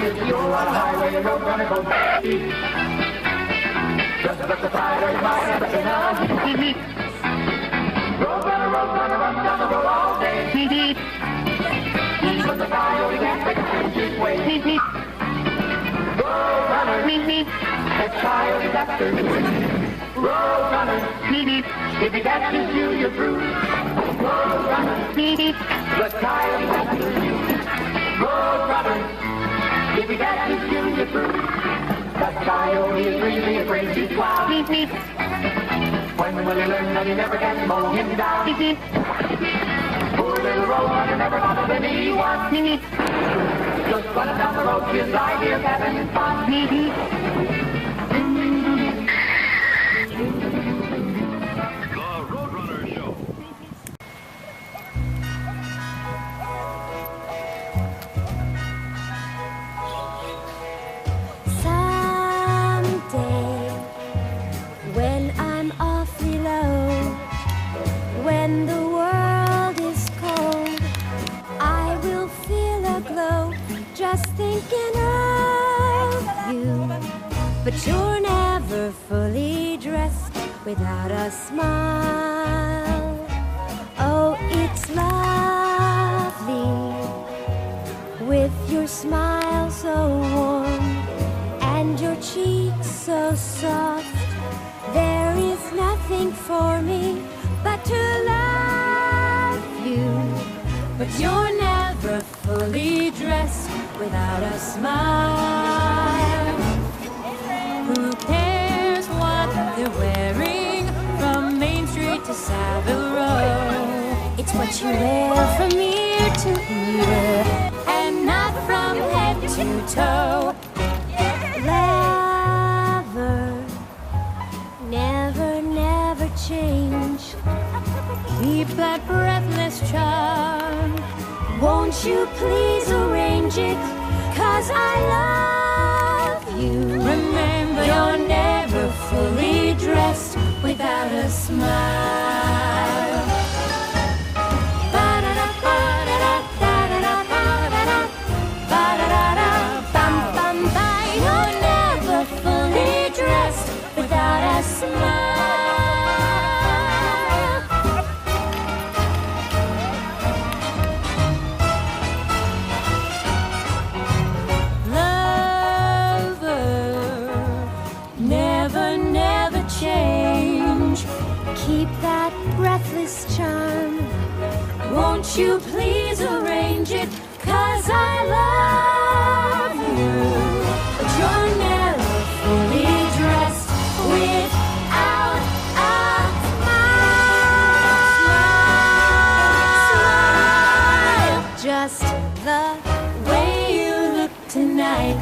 if you're on a highway, a road runner goes beep. Just look aside or you might have a penalty. Road runner, runs down the road all day. He's from the coyote can't take a change his way. Road runner, the coyote after you. Road runner, if he catches you, you're through. Road runner, the coyote after you. Road runner, if he catches you, you're through. That coyote is really a crazy clown. When will he learn that he never can mow him down? Poor little road runner never bothered anyone. Just running down the road, his ideas having fun. The Roadrunner Show. Someday, when I'm awfully low, when the world is cold, I will feel a glow just thinking of you. But you're never fully dressed without a smile. Oh, it's lovely with your smile so warm and your cheeks so soft. There is nothing for me but to love you. But you're never fully dressed without a smile. Who cares what they're wearing from Main Street to Savile Row? It's what you wear from ear to ear and not from head to toe. Lover, never, never change. Keep that breathless charm. Won't you please arrange it? 'Cause I love you. Remember, you're never fully dressed without a smile. You're never fully dressed without a smile. Lover, never, never change. Keep that breathless charm. Won't you please arrange it? 'Cause I love you. But you're never fully dressed without a smile. Just the way you look tonight